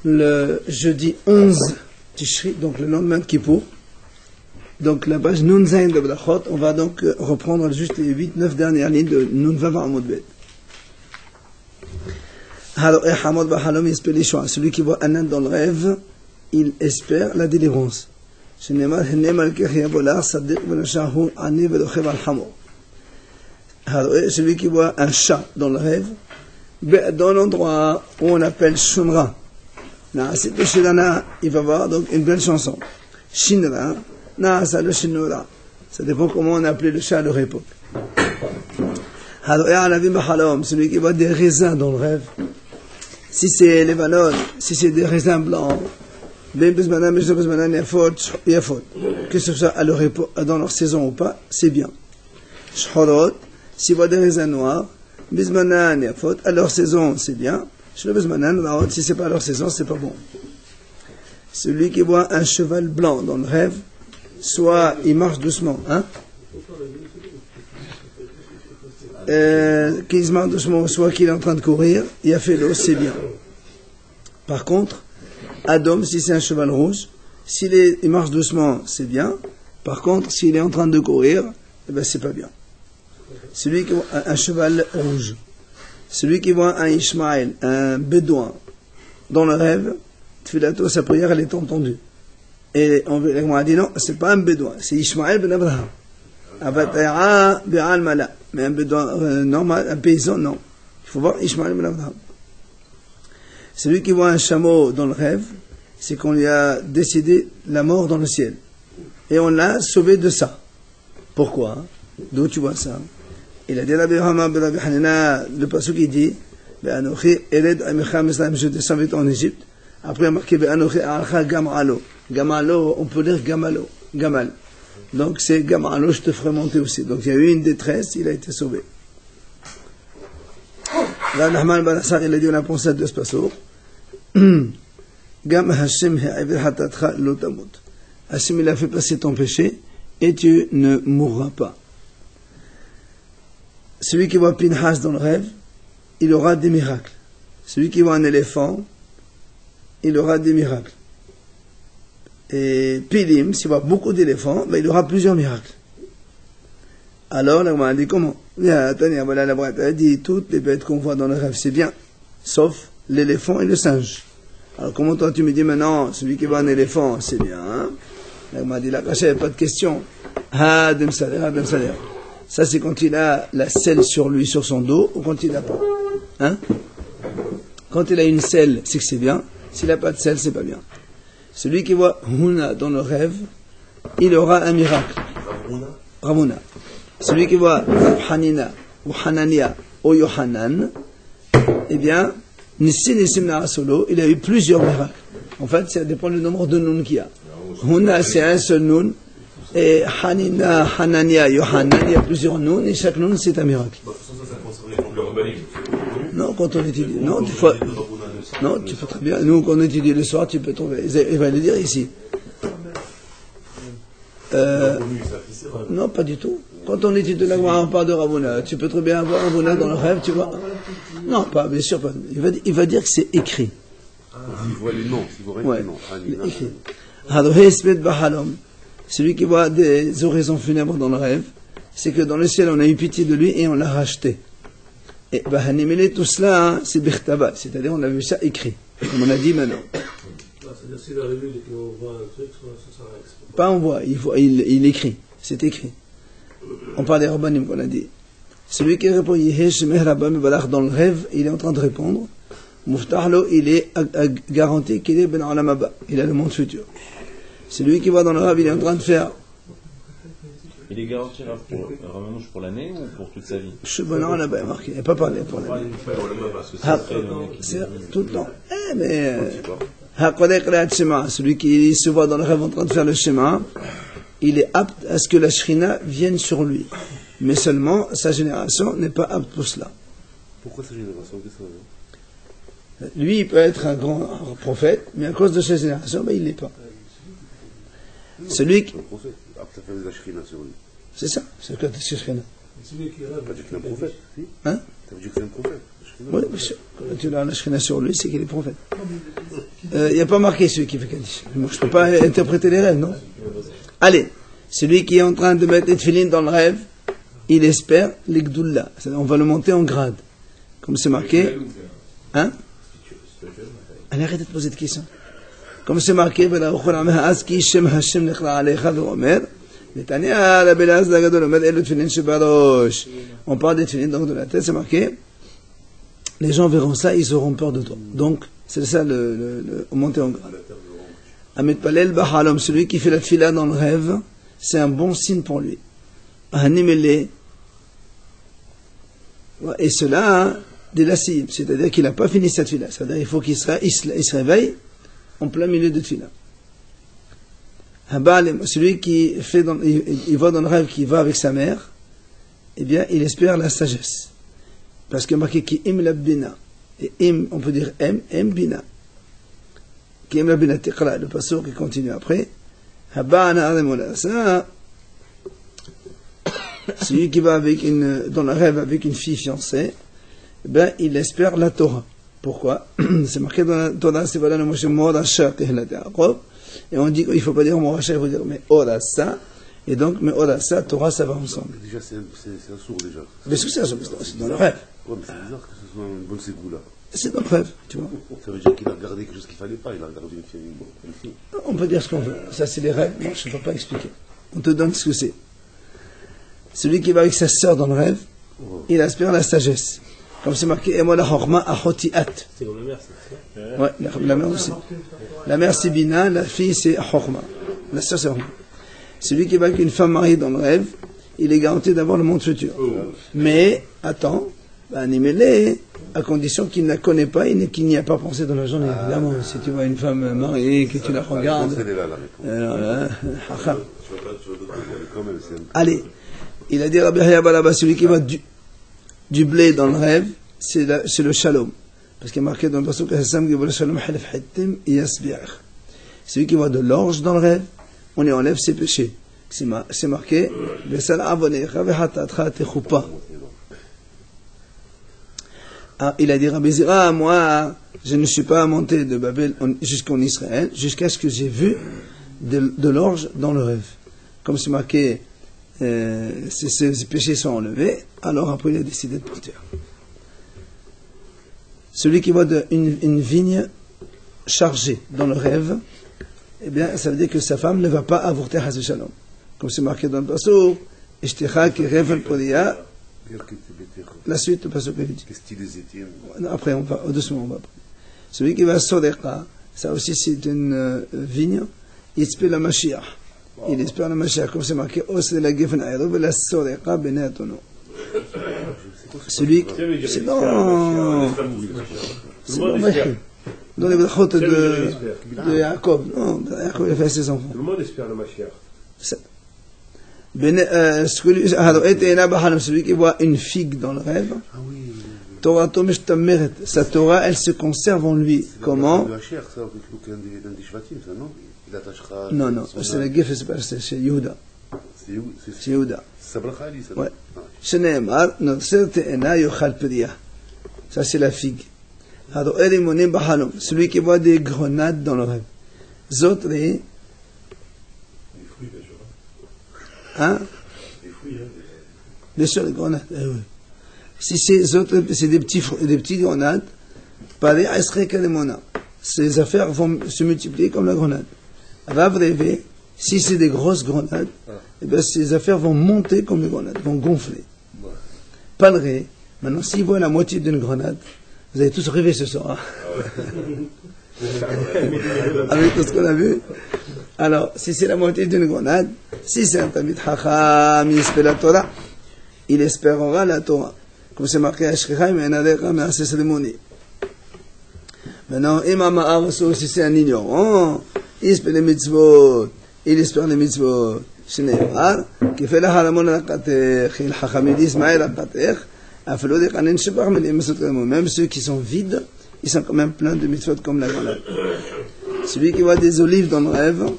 Le jeudi 11 Tishri, donc le lendemain de Kippour, donc la page Nun Zayn de Brachot, on va donc reprendre juste les 8-9 dernières lignes de Nun Vav Amud Bet. Celui qui voit Anan dans le rêve, il espère la délivrance. Celui qui voit un chat dans le rêve, dans l'endroit où on appelle Shunra, il va voir donc une belle chanson. Shinra, Naasa le Shinura. Ça dépend comment on appelait le chat à leur époque. Celui qui voit des raisins dans le rêve, si c'est les bananes, si c'est des raisins blancs, que ce soit à leur époque, dans leur saison ou pas, c'est bien. Shorot, s'il voit des raisins noirs, à leur saison, c'est bien. Si c'est pas à leur saison, c'est pas bon. Celui qui voit un cheval blanc dans le rêve, soit il marche doucement, qu'il marche doucement, soit qu'il est en train de courir, il a fait l'eau, c'est bien. Par contre, Adam, si c'est un cheval rouge, il marche doucement, c'est bien. Par contre, s'il est en train de courir, c'est pas bien. Celui qui voit un cheval rouge, celui qui voit un Ishmaël, un bédouin, dans le rêve, Tfilato, sa prière, elle est entendue. Et on a dit non, c'est pas un bédouin, c'est Ishmaël ben Abraham. Mais un bédouin normal, un paysan, non. Il faut voir Ishmaël ben Abraham. Celui qui voit un chameau dans le rêve, c'est qu'on lui a décidé la mort dans le ciel. Et on l'a sauvé de ça. Pourquoi? D'où tu vois ça? Il a dit le passage qui dit je descends vite en Égypte. Après il a marqué Gamalo. Gamalo, on peut lire Gamalo. Gamal. Donc c'est Gamalo, je te ferai monter aussi. Donc il y a eu une détresse, il a été sauvé. Là, Nahman Balassar, il a dit on a pensé à deux passage. Gam Hashem hatatcha lo tamut. Hashem il a fait passer ton péché et tu ne mourras pas. Celui qui voit Pinhas dans le rêve, il aura des miracles. Celui qui voit un éléphant, il aura des miracles. Et Pilim, s'il voit beaucoup d'éléphants, il aura plusieurs miracles. Alors, là, on a dit comment? Voilà, la boîte a dit toutes les bêtes qu'on voit dans le rêve, c'est bien, sauf l'éléphant et le singe. Alors, comment toi tu me dis maintenant, celui qui voit un éléphant, c'est bien, hein? Là, on m'a dit, là, il n'y a pas de question. Dem Saler. Ça, c'est quand il a la selle sur lui, sur son dos, ou quand il n'a pas. Quand il a une selle, c'est que c'est bien. S'il n'a pas de selle, c'est pas bien. Celui qui voit Huna dans le rêve, il aura un miracle. Ravuna. Celui qui voit Hanina, ou Hanania, ou Yohanan, eh bien, Nissim Naasolo, il a eu plusieurs miracles. En fait, ça dépend du nombre de noun qu'il y a. Huna, c'est un seul noun. Et Hanina, Hanania, Yohanan, il y a plusieurs noms, et chaque nom c'est un miracle. Non, quand on étudie, non, tu peux très bien, nous quand on étudie le soir, tu peux trouver, il va le dire ici. Non, pas du tout. Quand on étudie la Gemara, on parle de Ravuna, tu peux très bien avoir Ravuna dans le rêve, tu vois. Non, pas, bien sûr pas. Il va dire que c'est écrit. Il voit les noms, il voit les noms. Écrit. Celui qui voit des oraisons funèbres dans le rêve, c'est que dans le ciel, on a eu pitié de lui et on l'a racheté. Et tout cela, c'est Birtaba, c'est-à-dire on a vu ça écrit, comme on a dit maintenant. C'est-à-dire s'il arrive et qu'on voit un truc, ça s'arrête. Pas on voit, il écrit, c'est écrit. On parle des Rabbanim qu'on a dit. Celui qui répond dans le rêve, il est en train de répondre. Muftahlo, il est garanti qu'il est Ben Alamaba, il a le monde futur. Celui qui voit dans le rêve, il est en train de faire. Il est garanti pour l'année ou pour toute sa vie? Je suis là-bas, marqué. Il n'y a pas parlé pour l'année. C'est tout le temps. Celui qui se voit dans le rêve en train de faire le schéma, il est apte à ce que la Shrina vienne sur lui. Mais seulement, sa génération n'est pas apte pour cela. Pourquoi sa génération? Lui, il peut être un grand prophète, mais à cause de sa génération, il ne l'est pas. Celui qui. C'est ça, c'est le cas de Shrina. Celui qui rêve. Pas du tout un prophète, si? Celui Ça veut dire que c'est un prophète. Oui, monsieur. Quand tu as la Shekhinah sur lui, c'est qu'il est prophète. Il n'y a pas marqué celui qui fait Kaddish. Moi, je ne peux pas interpréter les rêves, non? Allez, celui qui est en train de mettre les tefilines dans le rêve, il espère les Gdoula. C'est-à-dire, on va le monter en grade. Comme c'est marqué. Hein? Allez, arrêtez de poser de questions. Comme c'est marqué, on parle des tefilines donc de la tête, c'est marqué. Les gens verront ça, ils auront peur de toi. Donc, c'est ça le monter en grade. Amit Palel Bahalom, celui qui fait la tefila dans le rêve, c'est un bon signe pour lui. Hanimele. Et cela, des lassib, c'est-à-dire qu'il n'a pas fini cette tefila. C'est-à-dire qu'il faut qu'il se réveille en plein milieu de tefila. Celui qui fait il va dans le rêve, qui va avec sa mère, eh bien, il espère la sagesse. Parce que marqué qui im la bina. Et im, on peut dire im bina. Qui im la bina tiqra, le passeur qui continue après. Habana ademola. Ça, celui qui va dans le rêve avec une fille fiancée, eh bien, il espère la Torah. Pourquoi? C'est marqué dans la Torah, c'est voilà le Moshe Morasha, et on dit qu'il ne faut pas dire Morasha, il faut dire mais Orasa. Et donc, mais Orasa, Torah, ça va ensemble. Déjà, c'est un sourd déjà. Mais c'est dans le rêve. Ouais, mais c'est bizarre que ce soit un bon ségou là. C'est dans le rêve, tu vois. Ça veut dire qu'il a regardé quelque chose qu'il ne fallait pas, il a regardé une fille. On peut dire ce qu'on veut. Ça, c'est les rêves. Moi, je ne peux pas expliquer. On te donne ce que c'est. Celui qui va avec sa sœur dans le rêve, il aspire la sagesse. Comme c'est marqué, et moi la chorma ahotiat. C'est comme la mère, c'est ça? Ouais, la mère aussi. La mère c'est Bina, la fille c'est chorma. La sœur c'est chorma. Celui qui va avec une femme mariée dans le rêve, il est garanti d'avoir le monde futur. Mais, attends, animez-les, à condition qu'il ne la connaît pas et qu'il n'y a pas pensé dans la journée. Évidemment, si tu vois une femme mariée, que tu la regardes. Allez, il a dit Rabbi Haya Balaba, celui qui va du blé dans le rêve, c'est le shalom. Parce qu'il est marqué dans le passage que celui qui voit de l'orge dans le rêve, on y enlève ses péchés. C'est marqué il a dit Rabbi Zira, moi, je ne suis pas monté de Babel jusqu'en Israël, jusqu'à ce que j'ai vu de l'orge dans le rêve. Comme c'est marqué, ses péchés sont enlevés, alors après il a décidé de partir. Celui qui voit une vigne chargée dans le rêve, eh bien, ça veut dire que sa femme ne va pas avorter Haz Shalom. Comme c'est marqué dans le passage, Ishtecha ki revel podia. La suite, le passage que dit. Après, on va, doucement, on va. Celui qui va à Sodeqa, ça aussi c'est une vigne, il espère la Mashiach. Il espère la Mashiach, comme c'est marqué, Os de la Gefen Aïrov, la Sodeqa Benetono. Celui qui. C'est non. C'est non, dans les brachot de Jacob. Non, Jacob il a fait ses enfants. Tout le monde espère le Mashiach. Celui qui voit une figue dans le rêve, Torah sa Torah, elle se conserve en lui. Comment? Non, c'est la Gef, c'est Yehuda. C'est Yehuda. Ouais. Ça, c'est la figue. Celui qui voit des grenades dans le rêve. Zotri. Hein? Bien sûr, les grenades. Si c'est des petits grenades, pareil, ces affaires vont se multiplier comme la grenade. Rêver, si c'est des grosses grenades, eh bien, ces affaires vont monter comme les grenades, vont gonfler. Palré, maintenant, s'ils voient la moitié d'une grenade, vous allez tous rêver ce soir. Avec tout ce qu'on a vu. Alors, si c'est la moitié d'une grenade, si c'est un Talmid Chacham, il espère la Torah, il espérera la Torah. Comme c'est marqué à Shrichaim, et Nadecha, mais à ses cérémonies. Maintenant, Imam Arasso, si c'est un ignorant, il espère les mitzvot, il espère les mitzvot. Shneimar, qui fait la haramon la katech, il hachamidis maï la katech, afelo de kanen shebach, mais les mitzvot même ceux qui sont vides, ils sont quand même pleins de mitzvot comme la grenade. Celui qui voit des olives dans le rêve,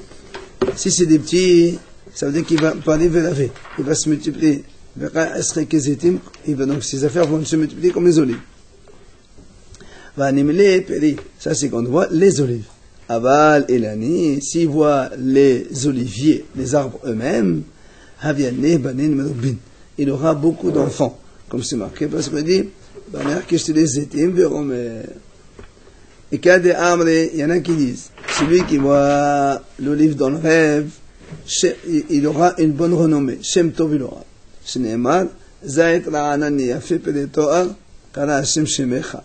si c'est des petits, ça veut dire qu'il va pas les laver, il va se multiplier. Et donc ces affaires vont se multiplier comme les olives. Ça c'est quand on voit les olives. Aval et l'année, s'il voit les oliviers, les arbres eux-mêmes, il aura beaucoup d'enfants, comme c'est marqué, parce qu'on dit, et il y en a qui disent, celui qui voit l'olive dans le rêve, il aura une bonne renommée. Shem Tov il aura. Shneemar, Zayt Ra'anani Yafe Pedetoar, Kara Hashem Shemecha.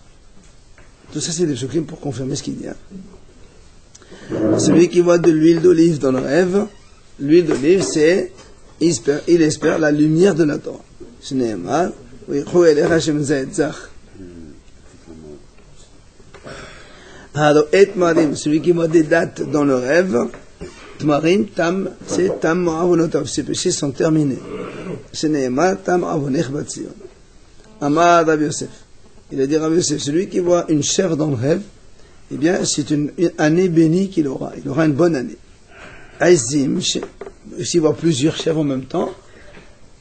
Tout ça, c'est des choses pour confirmer ce qu'il y a. Celui qui voit de l'huile d'olive dans le rêve, l'huile d'olive, c'est, il espère la lumière de la Torah. Shneemar, Wichu Elecha Hashem Zayt Zach. Alors, et Marim, celui qui voit des dates dans le rêve, Tmarim, Tam, c'est Tam Ma'avonotav, ses péchés sont terminés. C'est Nehemar, Tam Avonech Batzion. Amar Rabbi Yosef. Il a dit Rabbi Yosef, celui qui voit une chèvre dans le rêve, eh bien, c'est une année bénie qu'il aura. Il aura une bonne année. Aizim, s'il voit plusieurs chèvres en même temps,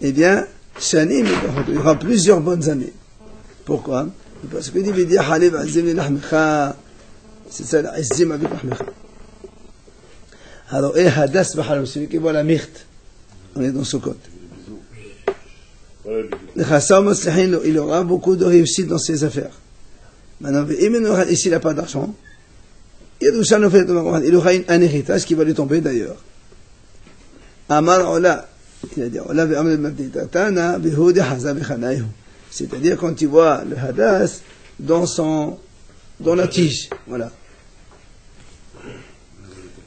eh bien, Shanim, il aura plusieurs bonnes années. Pourquoi? Parce qu'il dit, Halev Azim Lachmecha. C'est ça, Aizim avec Lachmecha. Alors, Hadas Bahalom, celui qui voit la myrte, on est dans ce côté. Il aura beaucoup de réussite dans ses affaires. Maintenant, ici, il n'a pas d'argent. Il aura un héritage qui va lui tomber d'ailleurs. Amar Ola, il a dit Ola c'est-à-dire quand il voit le Hadas dans la tige. Voilà.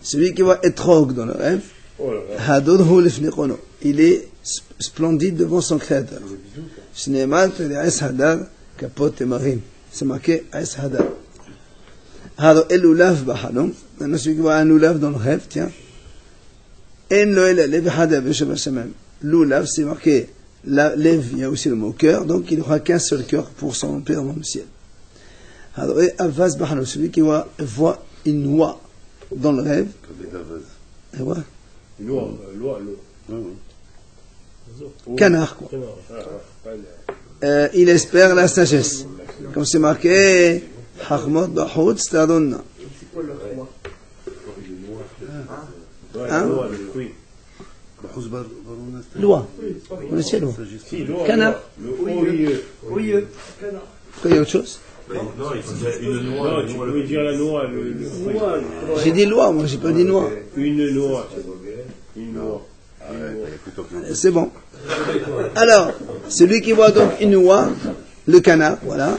Celui qui voit Etrog dans le rêve, il est splendide devant son créateur. C'est marqué Aes Hadar. Alors, Elulav Bahalom, maintenant celui qui voit un Lulav dans le rêve, tiens. Lulav, c'est marqué, Lev, il y a aussi le mot cœur, donc il n'aura qu'un seul cœur pour son Père dans le ciel. Alors, Avaz Bahalom, celui qui voit une noix dans le rêve. Et voilà. Canard, quoi. Il espère la sagesse. Comme c'est marqué, Hachmot Bahout Stadonna. Hein? Loi. On le sait, loi. Canard. Oui, canard. Il y a autre chose? Non, il faut dire une noix. Tu peux dire la noix. J'ai dit loi, moi, j'ai pas dit noix. Une noix. Une noix. C'est bon. Alors, celui qui voit donc une noix, le canard, voilà,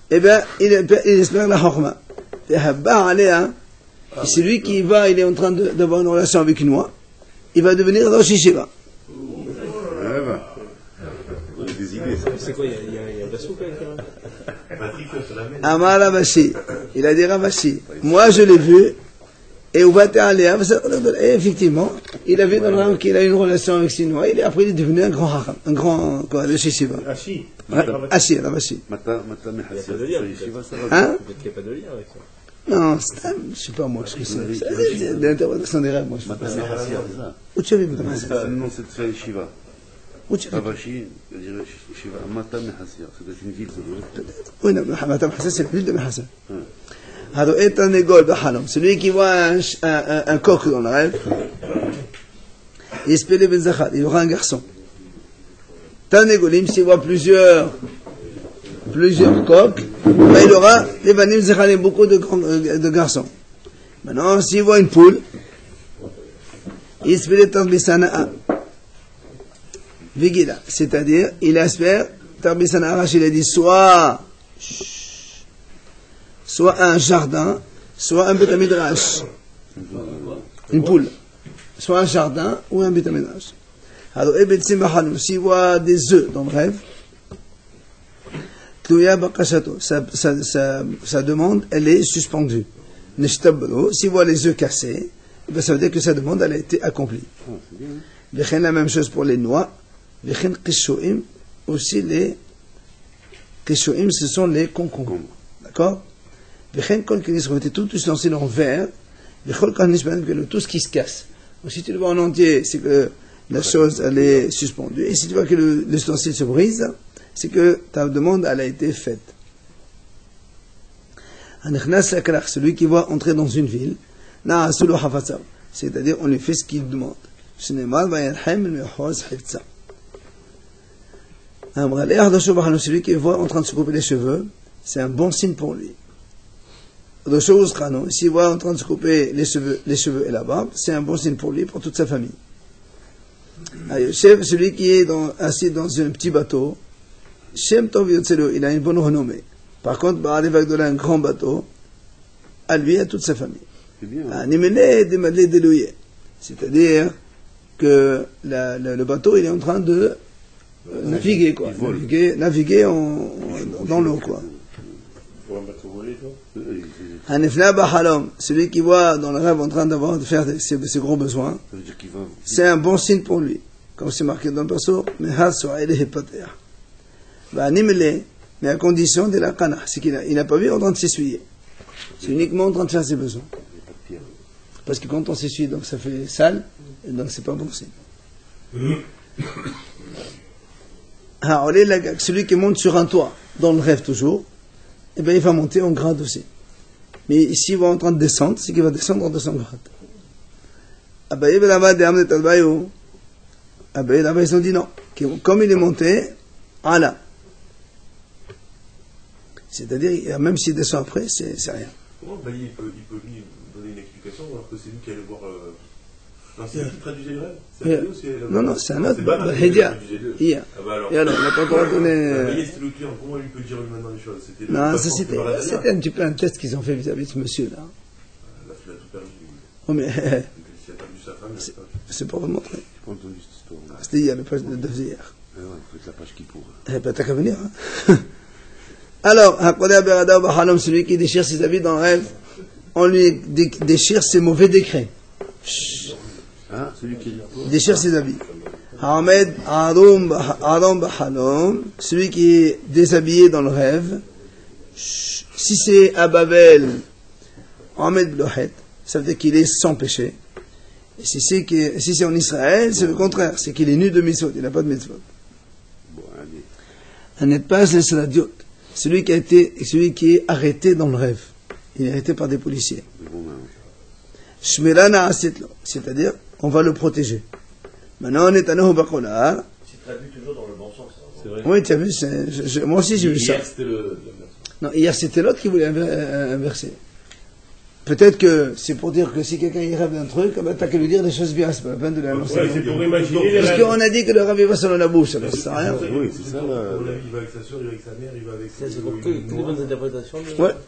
eh bien, il espère la chorma. Et celui qui va, il est en train d'avoir une relation avec une noix, il va devenir Rosh Yeshiva. C'est quoi, il y a Bassouk avec Amar Ravashi, il a dit Ravashi, moi je l'ai vu, et effectivement, il a vu dans le rêve qu'il a une relation avec Sinois, et après il est devenu un grand haram, un grand Rosh Yeshiva. Hachi. Hachi, Ravashi. Hein? Il n'y a pas de lien avec ça. Non, je ne sais pas moi ce que c'est. C'est l'interprétation des rêves, moi je ne sais pas. Où tu as vu Mata Mehassia? Non, c'est de faire Yeshiva. Où tu as vu? Ravashi, je dirais Yeshiva, Mata Mehassia. C'est une ville, ça doit être. Oui, non, Mata Mehassia, c'est la ville de Mehassia. Alors, Etanegol Bahalom, celui qui voit un coq dans le rêve, il aura un garçon. Tanegolim, s'il voit plusieurs coqs, il aura les Banim Zechalim, beaucoup de garçons. Maintenant, s'il voit une poule, il espère Tarbisana'a. Vigila, c'est-à-dire, il espère Tarbisana'a, il a dit soit un jardin, soit un Betamidrash. Une poule. Soit un jardin ou un Betamidrash. Alors, s'il voit des œufs dans le rêve, sa demande, elle est suspendue. S'il voit les œufs cassés, ça veut dire que sa demande, elle a été accomplie. La même chose pour les noix. Aussi les Kishoim, ce sont les concombres. D'accord? Tout lancé en verre, tout ce qui se casse. Donc, si tu le vois en entier, c'est que la chose, elle est suspendue. Et si tu vois que l'ustensile se brise, c'est que ta demande, elle a été faite. Celui qui va entrer dans une ville, c'est-à-dire on lui fait ce qu'il demande. Celui qui voit en train de se couper les cheveux, c'est un bon signe pour lui. S'il voit en train de se couper les cheveux et la barbe, c'est un bon signe pour lui, pour toute sa famille. Celui qui est assis dans un petit bateau, il a une bonne renommée. Par contre, un grand bateau, à lui et à toute sa famille. C'est-à-dire que le bateau, il est en train de naviguer, quoi. Naviguer dans l'eau, quoi. Pour un bateau volé, Celui qui voit dans le rêve en train de faire ses gros besoins, c'est un bon signe pour lui. Comme c'est marqué dans le perso, mais à condition de la kana, c'est qu'il n'a pas vu en train de s'essuyer. C'est uniquement en train de faire ses besoins. Parce que quand on s'essuie, donc ça fait sale, et donc c'est pas bon signe. Celui qui monte sur un toit, dans le rêve toujours, eh bien il va monter en grade aussi. Mais ici, il va en train de descendre, c'est qu'il va descendre en 200 grades. Là-bas, ils ont dit non. Comme il est monté, Allah. C'est-à-dire, même s'il descend après, c'est rien. Comment Bailly il peut lui donner une explication alors que c'est lui qui allait voir. Non, c'est lui qui traduisait le rêve? C'est lui ou c'est Non, c'est un autre. Hier. Et alors, il n'a pas encore donné. Bailly, c'était le client. Comment il peut dire lui maintenant les choses? Non, c'était un petit peu un test qu'ils ont fait vis-à-vis de ce monsieur-là. Là, tu l'as tout perdu. Oh, mais. S'il a perdu sa femme, c'est pour vous montrer. J'ai pas entendu cette histoire. C'était hier, le page de hier. Ouais, faut être la page qui pourrait. Eh ben, t'as qu'à venir, hein. Alors, celui qui déchire ses habits dans le rêve, on lui déchire ses mauvais décrets. Hein, celui qui déchire ses habits. Ahmed Arum Bahalom, celui qui est déshabillé dans le rêve. Si c'est à Babel, Ahmed Blohet, ça veut dire qu'il est sans péché. Et si c'est en Israël, c'est le contraire, c'est qu'il est nu de mitzvot, il n'a pas de mitzvot. Un n'est pas la diot. Celui qui est arrêté dans le rêve. Il est arrêté par des policiers. C'est-à-dire, on va le protéger. Maintenant, on est à Nohobakolar. C'est traduit toujours dans le bon sens. C'est vrai. Oui, tu as vu, moi aussi j'ai vu ça. Hier, c'était le Non, hier, c'était l'autre qui voulait inverser. Peut-être que c'est pour dire que si quelqu'un y rêve d'un truc, ben, t'as qu'à lui dire des choses bien, c'est pas la peine de l'annoncer. Ouais, c'est pour imaginer les Parce rêves. qu'on a dit que le rêve il va selon la bouche, alors ça sert à rien. Oui, c'est ça. Il va avec sa soeur, il va avec sa mère, il va avec C'est pour que les bonnes interprétations.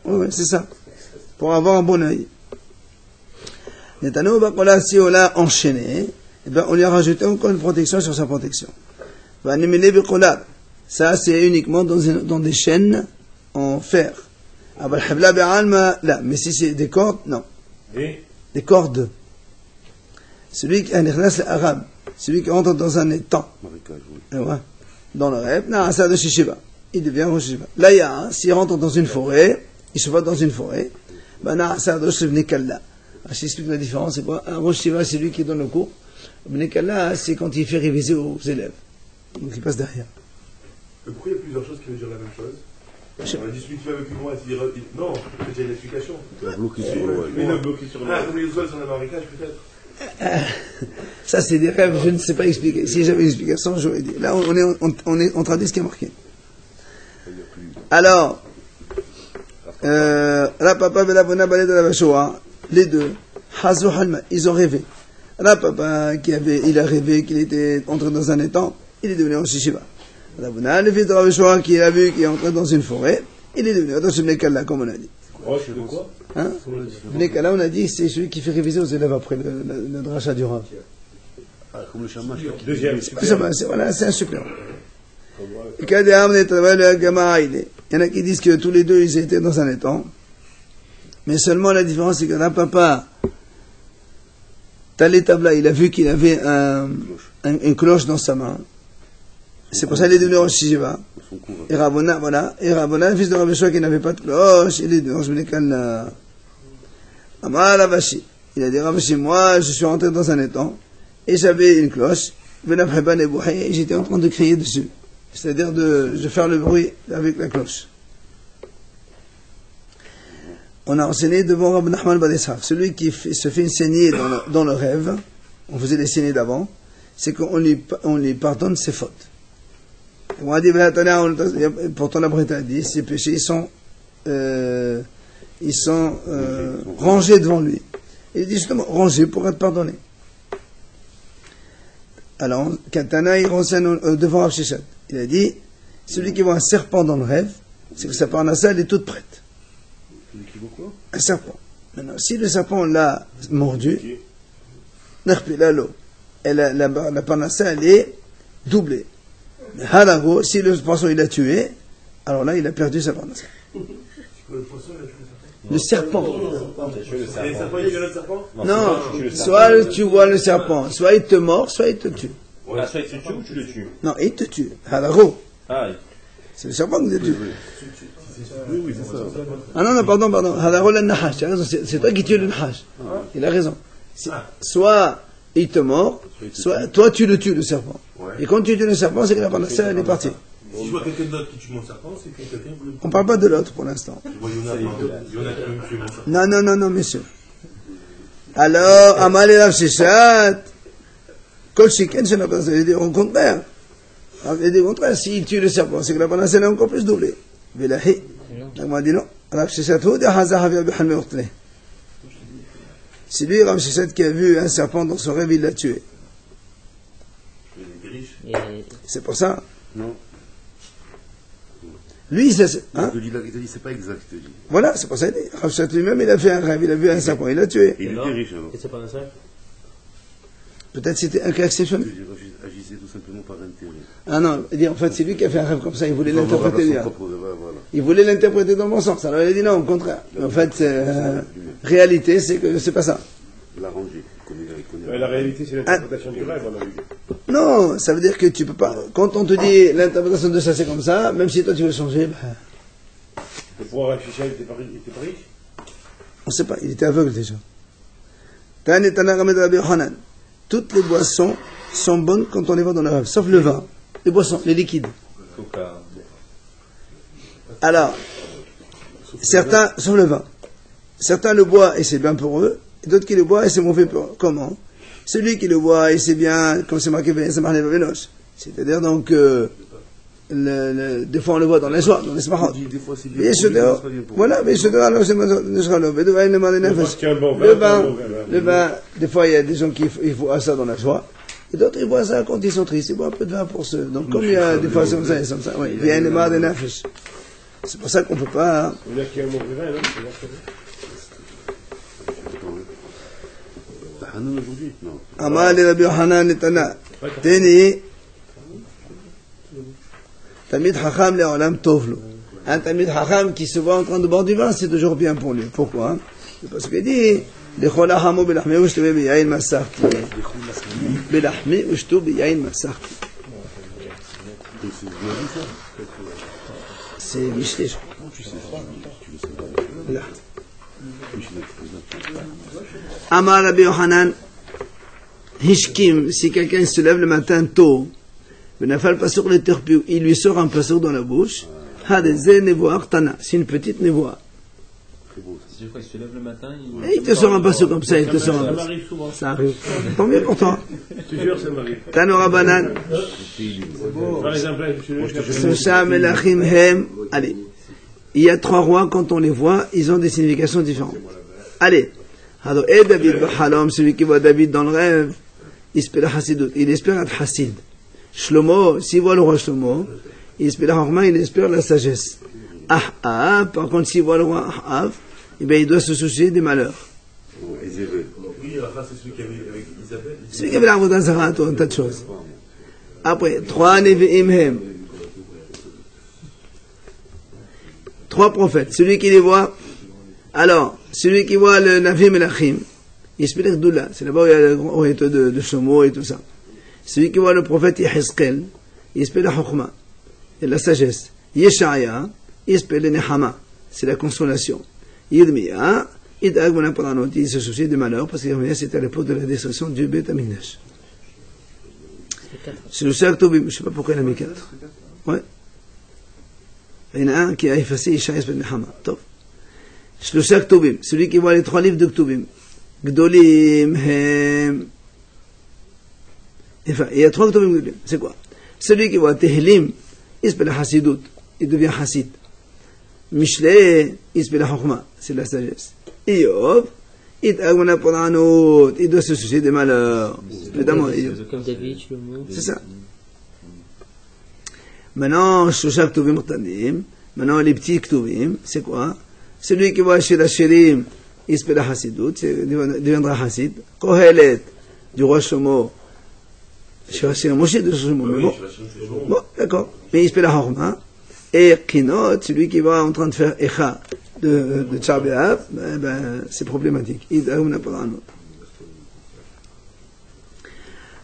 Ouais, c'est ça. Pour avoir un bon œil. Netanyahu Bakola, si on l'a enchaîné, eh ben, on lui a rajouté encore une protection sur sa protection. Ça, c'est uniquement dans des chaînes en fer. Mais si c'est des cordes, non. Des cordes. Celui qui rentre dans un étang, dans le rêve, il devient Rosh Yeshiva. Là, s'il rentre dans une forêt, il se voit dans une forêt, j'explique la différence, c'est quoi? Un Rosh Yeshiva, c'est lui qui donne le cours. Bnekalla, c'est quand il fait réviser aux élèves. Donc il passe derrière. Pourquoi il y a plusieurs choses qui veulent dire la même chose? On a discuté avec moi, non, c'est une explication. Mais le bloqué sur le Comme les autres sont en américain, peut-être. Ça, c'est des rêves, je ne sais pas expliquer. Si j'avais une explication, j'aurais dit. Là, on traduit ce qui est marqué. Alors, la papa et la bona balai de la Vachoa, les deux, Hazo Halma, ils ont rêvé. La papa, il a rêvé qu'il était entré dans un étang, il est devenu un Shishiva. La bona, le fils de la Vachoa, qui a vu qu'il est entré dans une forêt, il est devenu un Bnekalla, comme on a dit. Roche de quoi? Hein? Bnekalla, on a dit, c'est celui qui fait réviser aux élèves après le dracha du Rav. Comme le chamash. Deuxième. Voilà, c'est un supplément. Il y en a qui disent que tous les deux ils étaient dans un étang, mais seulement la différence c'est que là papa Talé Tabla, il a vu qu'il avait une cloche dans sa main, c'est pour ça qu'il est devenu Rosh Yeshiva. Et Ravona, voilà, et Ravona, le fils de Rav Yeshua qui n'avait pas de cloche, il est devenu Rosh Bnekalla. Amar Ravashi, il a dit Ravashi, moi je suis rentré dans un étang et j'avais une cloche et j'étais en train de crier dessus. C'est-à-dire de faire le bruit avec la cloche. On a enseigné devant Rabbi Nachman ben Ishaq, celui qui se fait une saignée dans le rêve, on faisait les saignées d'avant, c'est qu'on lui pardonne ses fautes. On a dit, pourtant la Bretagne a dit, ses péchés, ils sont rangés devant lui. Il dit justement, rangés pour être pardonnés. Alors, Katana, il renseigne devant Rav Sheshet. Il a dit, celui qui voit un serpent dans le rêve, c'est que sa parnassa, elle est toute prête. Un serpent. Maintenant, si le serpent l'a mordu, la parnassa, elle est doublée. Halago, si le poisson il l'a tué, alors là, il a perdu sa parnassa. Le serpent. Non, soit tu vois le serpent, soit il te mord, soit il te tue. Ah, soit il te tue ou tu le tues? Non, il te tue. Halago. Ah, c'est le serpent qui te tue. Oui, c'est ça. Ah non, pardon. Halago la nahash, tu as raison, c'est toi qui tues le nahash. Il a raison. Soit il te mord, soit toi tu le tues, le serpent. Et quand tu tues le serpent, c'est que la parnassa, elle est partie. Si je vois quelqu'un d'autre qui tue mon serpent, c'est que quelqu'un voulait. On parle pas de l'autre pour l'instant. Je vois Yonah qui même tué mon serpent. Non, monsieur. Alors, Amal et Rav Sheshet, Kol Shiken, c'est la parnassa, il dit au contraire. Il dit au contraire, s'il tue le serpent, c'est que la parnassa, elle est encore plus doublée. Vilahi. Donc, on dit non. Rav Sheshet, c'est lui, Rav Sheshet, qui a vu un serpent dans son rêve, il l'a tué. C'est pour ça. Non. Lui, c'est. Hein? Il te dit, c'est pas exact, il te dit. Voilà, c'est pour ça qu'il dit. Rav Sheshet lui-même, il a fait un rêve, il a vu un serpent, il l'a tué. Il était riche, alors. Et c'est pas ça? Peut-être c'était un cas exceptionnel. Il agissait tout simplement par intérêt. Ah non, il dit en fait, c'est lui qui a fait un rêve comme ça, il voulait l'interpréter bien. Voilà. Il voulait l'interpréter dans le bon sens. Alors il a dit non, au contraire. En fait, réalité, c'est que c'est pas ça. L'arranger. La réalité, c'est l'interprétation du rêve, on a vu. Non, ça veut dire que tu peux pas. Quand on te dit l'interprétation de ça, c'est comme ça, même si toi tu veux changer, Le pouvoir affiché, il était pas riche. on sait pas, il était aveugle déjà. Toutes les boissons sont bonnes quand on les voit dans le rêve, sauf le vin, les boissons, les liquides. Alors, certains, sauf le vin, certains le boivent et c'est bien pour eux, et d'autres qui le boivent et c'est mauvais pour eux. Comment? Celui qui le boit et c'est bien, comme c'est marqué, c'est-à-dire donc, des fois on le voit dans les soirs, dans les smahot. Voilà, mais je le vin, des fois il y a des gens qui voient ça dans la joie, et d'autres ils voient ça quand ils sont tristes, ils boivent un peu de vin pour ceux. Donc comme il y a des fois c'est comme ça, oui, il y a une marre de nafesh. C'est pour ça qu'on ne peut pas. Il y en a qui aiment mauvais vin, non? Hanan aujourd'hui? Non. Amal et Rabbi Yohanan et Tana. Teni. Tamid Hacham le'olam tovlo. Un Tamid Hacham qui se voit en train de boire du vin, c'est toujours bien pour lui. Pourquoi? C'est parce qu'il dit Lechol hachamo belachmi ushtu beyayin masarti. Belachmi ushtu beyayin masarti. C'est Mishneh. Amar Rabbi Yohanan, Hishkim, si quelqu'un se lève le matin tôt, Benafal pasur le terpiou, il lui sort un pasur dans la bouche, Hadeze nevoa artana, c'est une petite nevoa. C'est quoi, il se lève le matin, Il te sort un pasur comme ça, il te sort un pasur. Ça m'arrive souvent. Ça arrive. Tant mieux pour toi. Je te jure, ça m'arrive. Tanora Banan, Par exemple, Sosha Melachim Hem, allez. Il y a 3 rois, quand on les voit, ils ont des significations différentes. Allez. Et David Bahalom, celui qui voit David dans le rêve, il espère être Hassid. Shlomo, s'il voit le roi Shlomo, il espère Horma, il espère la sagesse. Ahab, par contre, s'il voit le roi Ahab, eh bien, il doit se soucier des malheurs. Oui, c'est celui qui avait avec Isabelle. Celui qui avait la Avodah Zarah, un tas de choses. Après, 3 Nevi'im Hem. 3 prophètes. Celui qui les voit, alors, celui qui voit le Navi Melachim, il espère Gdoula. C'est là-bas où il y a le grand rite de Shlomo et tout ça. Celui qui voit le prophète Yehezkel, il espère la Chokhmah, et la sagesse. Yeshaya, il espère le Nehama, c'est la consolation. Yirmiya, il se soucie des malheurs, parce que c'était à l'époque de la destruction du Beth Amikdash. Shlousha Ktubim, je ne sais pas pourquoi il a mis 4. Ouais. Il y en a un qui a effacé Ishaïs ben Nehama. Top. Shlousha Ktubim, celui qui voit les 3 livres de Ktubim. Gdolim, Hem. Enfin, il y a 3 Ktubim Gdolim. C'est quoi? Celui qui voit Tehlim, il s'appelle Hasidut, il devient Hasid. Mishleh, il s'appelle Chokhma, c'est la sagesse. Et Yov, il doit se soucier des malheurs. Évidemment, Comme David, Shlomo. c'est ça. Maintenant, Shlousha Ktuvim Qtanim, maintenant les petits Ktuvim, c'est quoi? Celui qui voit chez la Shirim, il s'appelle Hasidut, il deviendra Hasid. Kohelet, du roi Shlomo, chez Moshe de Shlomo, mais bon, d'accord. Mais il s'appelle Chokhma. Et Kinot, celui qui va en train de faire Echa de Tshar B'Av, c'est problématique.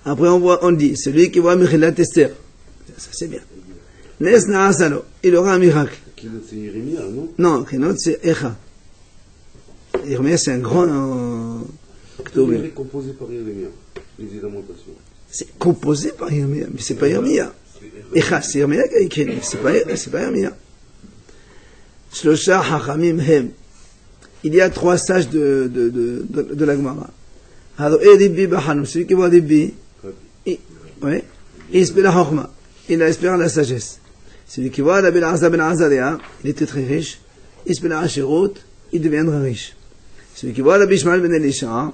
Après, on dit, celui qui voit Mechilat Esther, ça c'est bien. Nes Naasalo, il aura un miracle. C'est Jérémie, non? Non, Kinot c'est Echa. Jérémie, c'est un grand Ktubim. Il est composé par Jérémie, les Lamentations. C'est composé par Jérémie, mais c'est pas Jérémie. Echa, c'est Jérémie qui a écrit, mais c'est pas Jérémie. Shlosha Hachamim Hem. Il y a 3 sages de la Gemara. Celui qui voit Rabbi, il espère la Chokhma, il espère la sagesse. Celui qui voit Rabbi Elazar ben Azaria, il était très riche, il espère la Hashirut, il deviendra riche. Celui qui voit Rabbi Ishmael ben Elisha,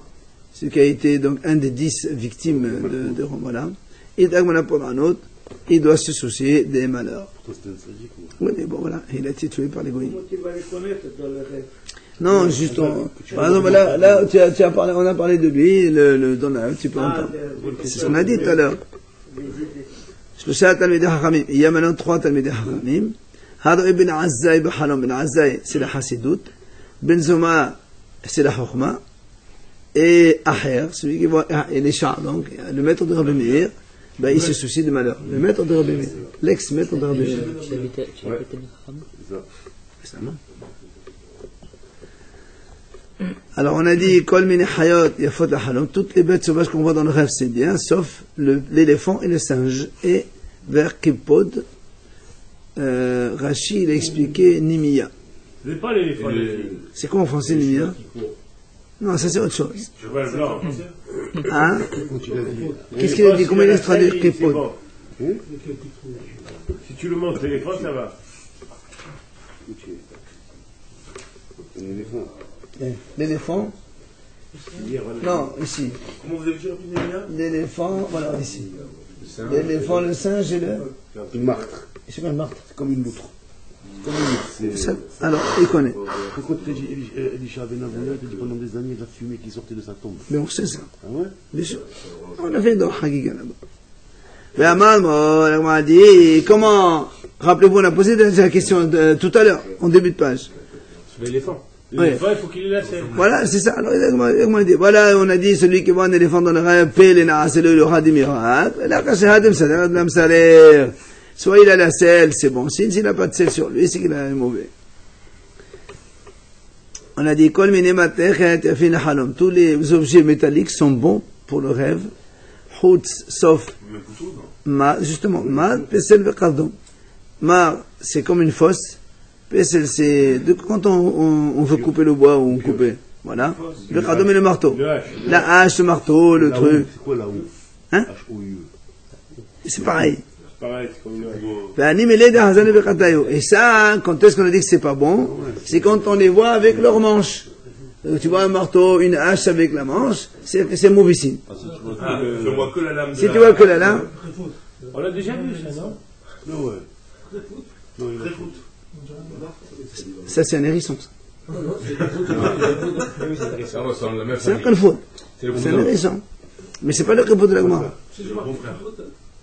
celui qui a été donc un des 10 victimes de Romola, il doit se soucier des malheurs. Oui, mais bon, voilà, il a été tué par les goïs. Comment tu vas les connaître dans le rêve? Non, juste, par exemple, là, tu as parlé, on a parlé de lui, dans la, tu peux entendre. C'est ce qu'on a dit tout à l'heure. Il y a maintenant 3 Talmidei Chachamim. Hado ibn Azzai b'Halom. Ben Azzai, c'est la Hasidut. Ben Zoma, c'est la Chokhma. Et Aher, celui qui voit, et les chars, donc, le maître de Rabbi Meir, ben, il se soucie du malheur. Le maître de Rabbi Meir. L'ex-maître de Rabbi Meir. Tu habitais Ça. Alors on a dit Kol mini hayot yafot la halom, toutes les bêtes sauvages qu'on voit dans le rêve c'est bien, sauf l'éléphant et le singe. Et vers Kipod, Rashi il a expliqué Nimiya. C'est pas l'éléphant. C'est quoi en français Nimiya? Non, ça c'est autre chose. Cheval blanc en français. Hein? Qu'est-ce qu'il a dit? Comment il a traduit Kipod? Si tu le montres l'éléphant, ça va. L'éléphant? Non, ici. Comment vous avez dit rapidement? L'éléphant, voilà, ici. L'éléphant, le singe et le... Une martre. C'est quoi une martre? C'est comme une loutre. Alors, il connaît. Quand Elisha ben Avoya, il dit pendant des années, il y a de la fumée qui sortait de sa tombe. Mais on sait ça. Ah ouais? Bien sûr. On a fait dans Hagiga là-bas. Mais Amal, on m'a dit, comment, rappelez-vous, on a posé la question tout à l'heure, en début de page. Sur l'éléphant. Oui. L'éléphant, il faut qu'il ait la selle. Voilà, c'est ça. Alors, on m'a dit, voilà, on a dit, celui qui voit un éléphant dans le rêve, paie les naaselo, il aura des miracles. Et là, quand c'est Hadim Saler, Adam Saler, soit il a la selle, c'est bon signe, s'il n'a pas de selle sur lui, c'est qu'il a un mauvais. On a dit, Kol mine matechet yafin halom, tous les objets métalliques sont bons pour le rêve, Houtz, sauf, ma, justement, ma, pesel vekardon. Ma, c'est comme une fosse, pesel, c'est, quand on veut couper le bois ou on couper, voilà. Vekardon, mais le marteau. La hache, le marteau, le truc. C'est quoi la houe? Hein? H-O-U-E. C'est pareil. Pareil, c'est comme une... Et ça, quand est-ce qu'on a dit que c'est pas bon? C'est quand on les voit avec leurs manches. Tu vois un marteau, une hache avec la manche, c'est mauvais signe. Je vois que la lame. Si tu vois que la lame, On l'a déjà vu, ça, non? Non, ouais. Non, il Très foot. ça c'est un hérisson. Ça. Ça ressemble à la même C'est un famille. kalfout. C'est le C'est un bouddha. hérisson. Mais c'est pas le kalfout de la Gemara. C'est mon frère.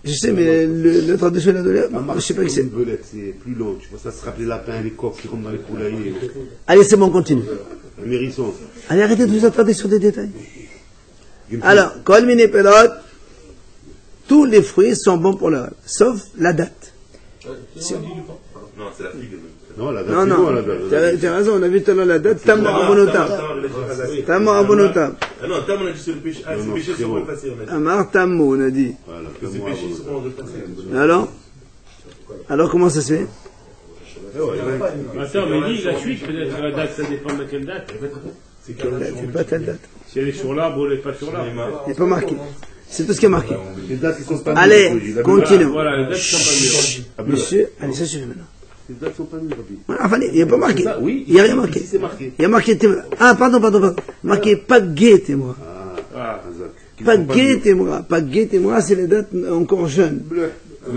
Je sais, mais le traduction de la je sais pas qui c'est. Une belette, c'est plus long. Tu vois, ça se rappelle les lapins, les coqs qui rentrent dans les poulaillers. Allez, c'est bon, on continue. Un hérisson. Allez, arrêtez de vous attarder sur des détails. Alors, kol mini pelot, tous les fruits sont bons pour le rêve, sauf la date. Non, c'est la figue. Non, la date, Non, c'est non. bon, la date. Tu as raison, on a vu tout à l'heure la date. Tam Abonotam. Tam Abonotam. Ah non, Tam, on a dit c'est le péché. Ah, c'est le péché seront effacés, on a dit. Amar Tammo, on a dit. Voilà, Que ces péchés seront effacés. Alors comment ça se fait? Attends, mais dis la suite, peut-être la date, ça dépend de quelle date. C'est Quelle date? C'est pas telle date. Si elle est sur l'arbre ou elle n'est pas sur l'arbre. Il n'est pas marqué. C'est tout ce qui est marqué. Les dates, ils sont pas Allez, mises, Rabbi. continue. Voilà, les dates sont pas mises. Monsieur, allez, ça suffit maintenant. Les dates sont pas mises, Rabbi. Enfin, il n'y a pas marqué. Ça, oui, Il n'y a rien marqué. ici, c'est marqué. Il y a marqué témoin. Ah, pardon. Marqué pas gay témoin. Ah, Qu'ils Pas sont pas gay mises. témoin. Pas gay témoin, c'est les dates encore jeunes. Bleu. tout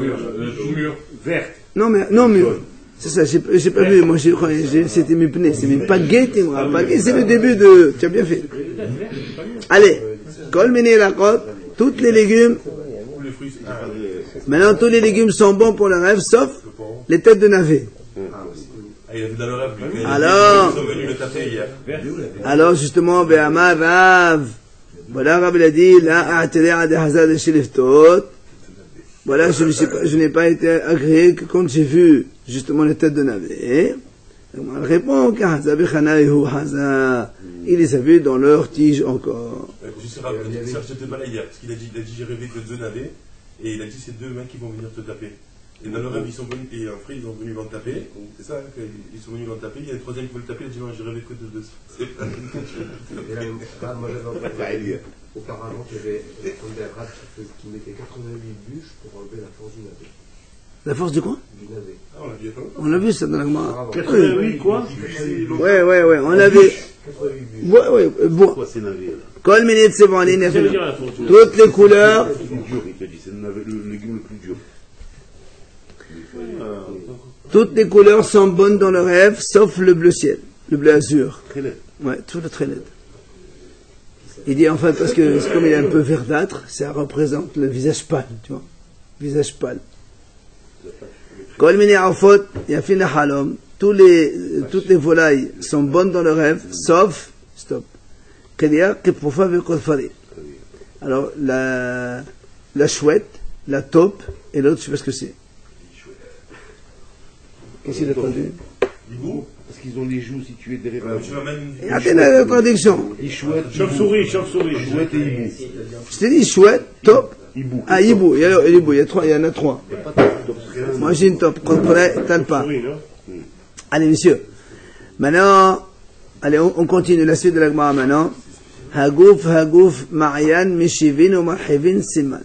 mûr. Verte. Non, mûr. C'est ça, j'ai pas vu. Moi, c'était mes pneus. C'est mes pas gay témoin. Pas gay, c'est le début de. Tu as bien fait. Allez. Kol mini rakot. Toutes les légumes. Tous les fruits, Maintenant, tous les légumes sont bons pour le rêve, sauf les têtes de navet. Ah, il a vu dans le rêve, lui, que Alors, ils sont venus le taper hier. alors justement, Be'amar Rav. Voilà, Rav il a dit, là, a'tadea de hazard de shiliftot. Voilà, je n'ai pas été agréé que quand j'ai vu justement les têtes de navet. On répond qu'Hazah Bechanaïhu Hazah. Il les a vus dans leur tige encore. Je sais, Rav, Serge, j'étais pas là hier, parce qu'il a dit, j'ai rêvé que deux navets, et il a dit, c'est deux mecs qui vont venir te taper. Et dans le rêve, ils sont venus payer un frais, ils sont venus l'en taper. C'est ça, hein, ils sont venus l'en taper. Il y a le troisième qui veut le taper, il a dit, non, j'ai rêvé que de deux. C'est pas Et là, moi j'avais entendu auparavant qu'il y avait un rat qui mettait 88 bûches pour enlever la force du navet. La force du quoi? Du navet. Ah, on l'a vu, attends. On l'a vu ça dans la Gemara. 88 quoi? Ouais, on l'a vu. 88 bûches. Ouais, bon. Pourquoi c'est navet, là? Kol minit sevanin, Ça veut dire la force. toutes les couleurs, Le plus dur, il te dit, c'est le légume le plus dur. toutes les couleurs sont bonnes dans le rêve, sauf le bleu ciel, le bleu azur. Très laid. Ouais, tout le très laid. Il dit en fait, parce que comme il est un peu verdâtre, ça représente le visage pâle, tu vois. Visage pâle. Kol mini arfot, yafin halom, toutes les volailles sont bonnes dans le rêve, sauf, stop. Alors, la chouette, la taupe, et l'autre, je sais pas ce que c'est. Qu'est-ce qu'il a traduit? Hibou. Parce qu'ils ont les joues situées derrière la Tu m'amènes. Regardez la traduction. Les chouettes, Chauve-souris. chouette et hibou. Je t'ai dit chouette, taupe. Hibou. Ah, hibou, il y en a trois. Moi, j'ai une taupe. T'as le pas. Oui, non? Allez, messieurs. Maintenant, allez, on continue la suite de la Gemara maintenant. Hagouf, Marian, Meshivin, ou Mahevin, Siman.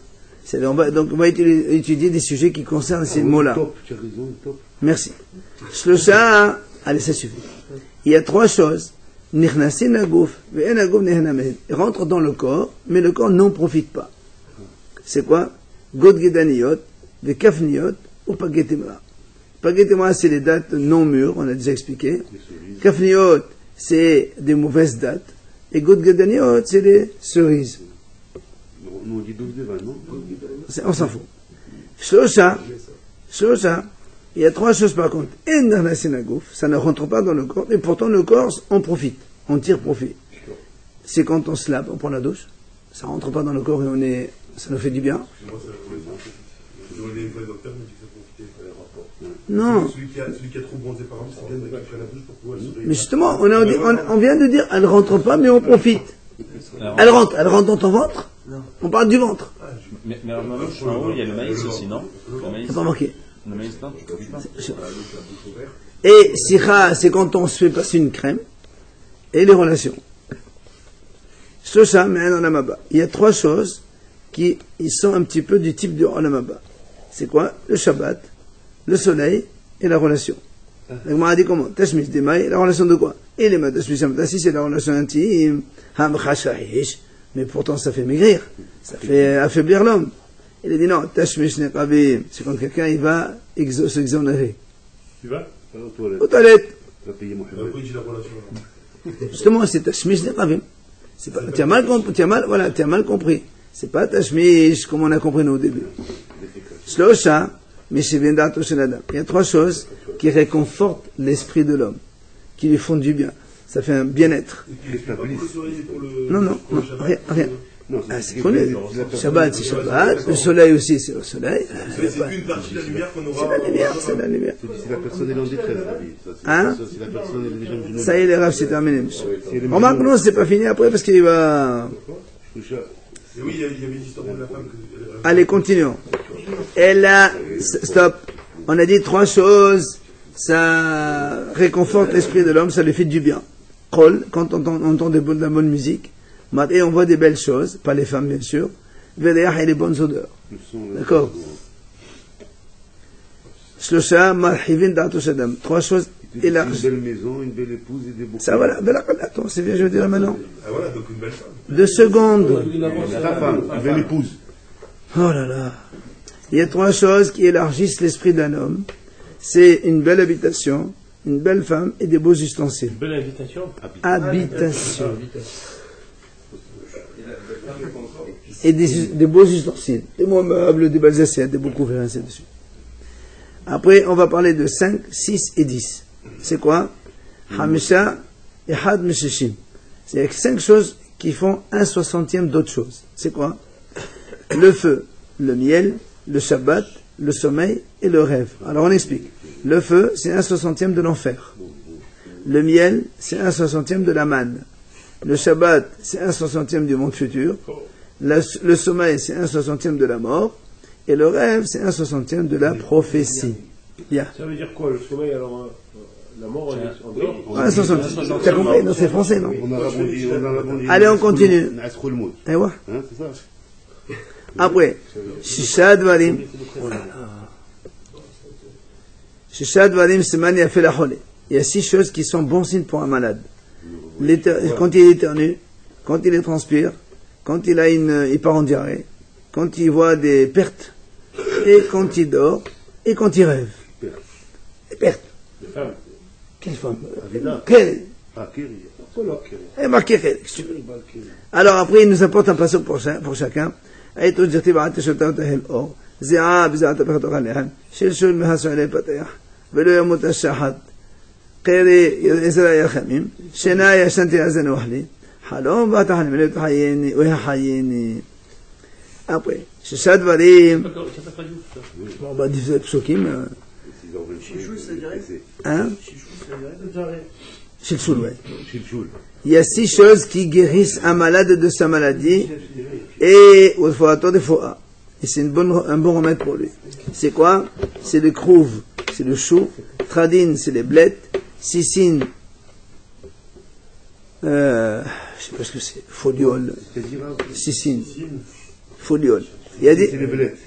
Donc, on va étudier des sujets qui concernent ces mots-là. Top, tu as raison, top. Merci. Shlosha, allez, ça suffit. Il y a trois choses. Nichnasin hagouf, ve'en hagouf nehna mehen. Ils rentrent dans le corps, mais le corps n'en profite pas. C'est quoi? Godgedaniyot, ve'kafniyot, ou pagetimra. Pagetimra, c'est les dates non mûres, on a déjà expliqué. Kafniyot, c'est des mauvaises dates. Et Godgedaniyot, c'est des cerises. Nous on dit 12 de 20, non? On s'en fout. Shlosha, il y a trois choses par contre. Ça ne rentre pas dans le corps, et pourtant le corps en profite, on tire profit. C'est quand on se lave, on prend la douche, ça rentre pas dans le corps et ça nous fait du bien. Les vrais docteurs me disent que ça profite, les rapports. Non. Celui qui a trop bronzé par exemple, c'est bien de faire la douche pour pouvoir se Mais justement, on vient de dire, elle rentre pas, mais on profite. Elle rentre dans ton ventre? On parle du ventre. Mais en haut, il y a le maïs aussi, non? Le maïs, C'est pas marqué. le maïs, non, tu profites pas. Et sikha, c'est quand on se fait passer une crème. Et les relations. Shosha, mais en amaba. Il y a trois choses qui sont un petit peu du type du olamaba. C'est quoi? Le Shabbat, le soleil et la relation. La Gemara dit comment? Tashmish Demai, la relation de quoi? Et les Tashmish Amtasi, c'est la relation intime. Ham Chashahish, mais pourtant ça fait maigrir. Ça fait affaiblir l'homme. Il a dit non, Tashmish Neqabim, c'est quand quelqu'un il va s'exonérer. Tu vas? Aux toilettes. Tu vas payer Mohamed. Pourquoi il dit la relation? Justement, c'est Tashmish Neqabim. Tu as mal compris. C'est pas Tashmish comme on a compris nous au début. Shlosha, Meshivendato Shenadam. Il y a trois choses qui réconfortent l'esprit de l'homme, qui lui font du bien. Ça fait un bien-être. Non, rien. Non, Ah, c'est c'est connu. Shabbat, c'est Shabbat. Le soleil aussi, c'est le soleil. C'est une partie de la lumière qu'on aura. C'est la lumière, c'est la lumière. Si la personne est en détresse, David. Hein? Si la personne est déjà une Ça y est, les rêves, c'est terminé, monsieur. Remarque, non, c'est pas fini après parce qu'il va... Et oui, il y avait l'histoire de la femme. Allez, continuons. Et là, stop. On a dit 3 choses. Ça réconforte l'esprit de l'homme, ça lui fait du bien. Kol, quand on entend de la bonne musique. Et on voit des belles choses, pas les femmes bien sûr. Vedéach et les bonnes odeurs. D'accord. Shlosha, marhivin da'atus adam. 3 choses élargies. Une belle maison, une belle épouse et des beaux. Ça voilà. Attends, c'est bien, je vais dire maintenant. Ah voilà, donc une belle femme. 2 secondes. Ta femme, une belle épouse. Oh là là. Il y a 3 choses qui élargissent l'esprit d'un homme. C'est une belle habitation, une belle femme et des beaux ustensiles. Belle invitation. Habitation. Et des beaux ustensiles. Des beaux meubles, des belles assiettes, des beaux couverts, ainsi de suite. Après, on va parler de 5, 6 et 10. C'est quoi? Hamisha et Had Meshishim. C'est 5 choses qui font 1/60 d'autres choses. C'est quoi? Le feu, le miel, le Shabbat, le sommeil et le rêve. Alors on explique. Le feu, c'est 1/60 de l'enfer. Le miel, c'est 1/60 de la manne. Le Shabbat, c'est 1/60 du monde futur. Le sommeil, c'est 1/60 de la mort. Et le rêve, c'est 1/60 de la prophétie. Bien. Ça veut dire quoi le sommeil alors la mort elle est en dehors 1/60. T'as compris? Non, c'est français, non? On a rebondi. Allez, on continue. Hein, Et ouais. c'est ça. Après, Shishad Varim. Shishad Varim, c'est mani a fait la chole. Il y a 6 choses qui sont bons signes pour un malade. Quand il éternue, quand il transpire, quand il part en diarrhée, quand il voit des pertes, et quand il dort, et quand il rêve. Des pertes. Quelle femme? Quelle? Ah, Kéry. Et marqué quelle? Alors après, il nous apporte un passage pour chacun. أي تجتي بعد تشتته الأو زعاء بزعة بخطر عليها شلشل مهاس عليه فتيح بلو يموت الشاحد قيري إزراء يا خميم شنايا شنتي أزن وحلي حلوم باتحن من الحييني وهي حييني أبوي ششاد بريم on va dire psukim hein Shilshul, ouais. Il y a 6 choses qui guérissent un malade de sa maladie et c'est un bon remède pour lui. C'est quoi? C'est le krouv, c'est le chou, tradin, c'est les blettes, sissine, je sais pas ce que c'est, foliole, sissine, foliole. Il y a des... C'est les blettes.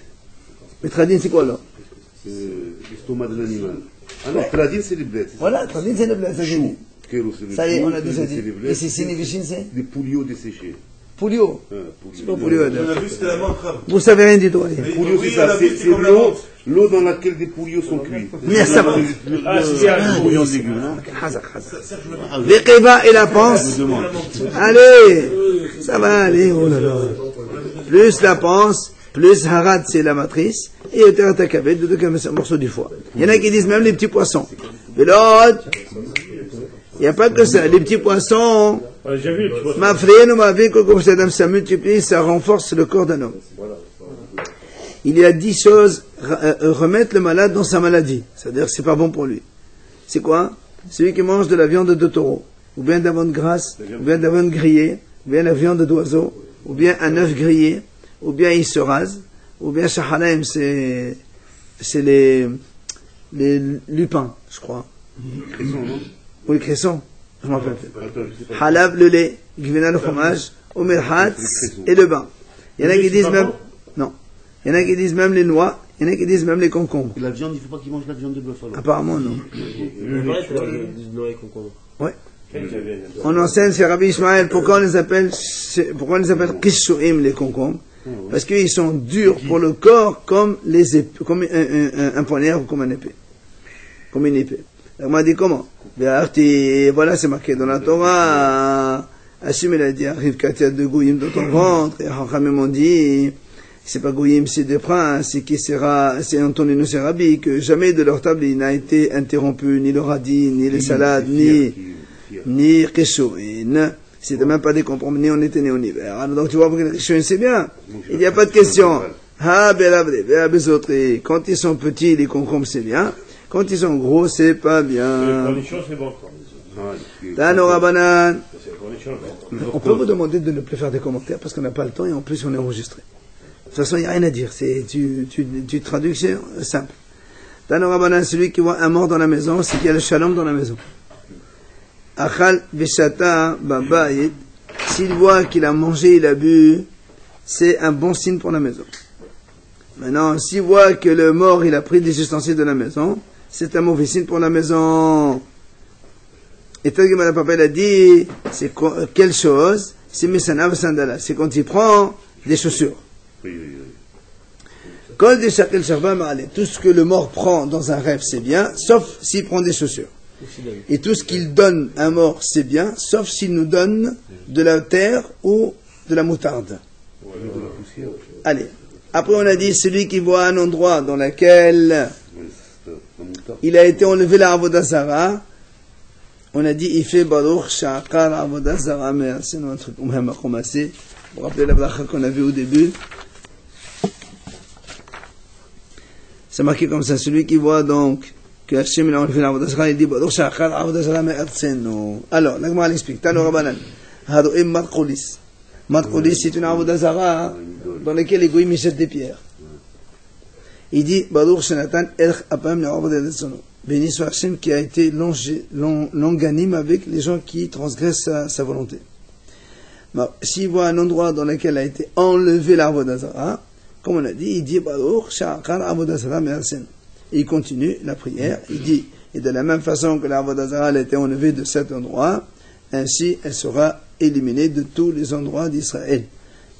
Mais tradin, c'est quoi là? C'est l'estomac de l'animal. Ah non, tradin, c'est les blettes. Voilà, tradin, c'est les blettes. Chou. Ça y est, on a déjà dit. Et sissine et vichine, c'est? Des poulios desséchés. Poulio. C'est pas poulio. On a vu, c'était la menthe. Vous savez rien du tout. Les poulios, c'est ça. C'est l'eau dans laquelle des poulios sont cuits. Mais ça va. Le bouillon de légumes, non? Les kéba et la panse. Allez, ça va aller. Oh là là. Plus la panse, plus harad, c'est la matrice. Et yoter de un morceau du foie. Il y en a qui disent même les petits poissons. Mais l'autre, il n'y a pas que ça. Les petits poissons, ma frère, ma vie, comme ça multiplie, ça renforce le corps d'un homme. Il y a 10 choses, remettre le malade dans sa maladie. C'est-à-dire que c'est pas bon pour lui. C'est quoi? Celui qui mange de la viande de taureau, ou bien de la viande grasse, ou bien de la viande grillée, ou bien la viande d'oiseau, ou bien un œuf grillé, ou bien il se rase, ou bien shahalaim, c'est les lupins, je crois. Oui, cresson, je m'en rappelle. Halab, le lait, gvena, le fromage, omerhat, et le bain. Il y en a qui disent même, non. Il y en a qui disent même les noix, il y en a qui disent même les concombres. La viande, il ne faut pas qu'ils mangent la viande de bœuf alors. Apparemment, non. Noix et concombre. Ouais. On enseigne chez Rabbi Ishmael pourquoi on les appelle Kishouim, les concombres. Parce qu'ils sont durs pour le corps comme un poignard ou comme un épée. Comme une épée. On m'a dit comment? Voilà, c'est marqué dans la Torah. Hachim, il a dit, arrive qu'il y a 2 gouyim dans ton ventre. Et Hachamim m'ont dit, c'est pas gouyim, c'est des princes, c'est Antonino Serabi, que jamais de leur table il n'a été interrompu, ni le radis, ni les salades, ni Keshouin. C'était même pas des compromis, on était né en hiver. Alors, donc tu vois, pour les Rishonim, c'est bien. Il n'y a pas de question. Quand ils sont petits, les concombres, c'est bien. Quand ils sont gros, c'est pas bien. c'est bon. On peut vous demander de ne plus faire des commentaires parce qu'on n'a pas le temps et en plus on est enregistré. De toute façon, il n'y a rien à dire. C'est tu traduction simple. Tano Rabbanan, celui qui voit un mort dans la maison, c'est qu'il y a le shalom dans la maison. Achal veshata babayit, s'il voit qu'il a mangé, il a bu, c'est un bon signe pour la maison. Maintenant, s'il voit que le mort, il a pris des ustensiles de la maison, c'est un mauvais signe pour la maison. Et tel que Madame Papa l'a dit, c'est quelle chose? C'est Messana Sandala. C'est quand il prend des chaussures. Quand des shakel sharba ma'ale, tout ce que le mort prend dans un rêve, c'est bien, sauf s'il prend des chaussures. Et tout ce qu'il donne à un mort, c'est bien, sauf s'il nous donne de la terre ou de la moutarde. Allez. Après, on a dit, celui qui voit un endroit dans lequel il a été enlevé la Avodah Zara, on a dit, il fait Baruch Sha'akar Avodah Zara Mer. C'est un truc, on m'a commencé. Vous vous rappelez la bracha qu'on a vue au début? C'est marqué comme ça, celui qui voit donc que Hachem a enlevé la Avodah Zara, il dit Baruch Sha'akar Avodah Zara Mer. Alors, la Gemara l'explique. Tano Rabbanan. Hadoim Matkolis. Matkolis, c'est une Avodah Zara dans laquelle les goïms jettent des pierres. Il dit Baruch Shenatan Elch Apam Le'Avodah Zara. Béni soit Hachem qui a été longanime avec les gens qui transgressent sa volonté. S'il voit un endroit dans lequel a été enlevé la Avodah Zara, comme on a dit, il dit Baruch Sha'akar Avodah Zara Me'arsen. Et il continue la prière, il dit, et de la même façon que la Avodah Zara a été enlevée de cet endroit, ainsi elle sera éliminée de tous les endroits d'Israël.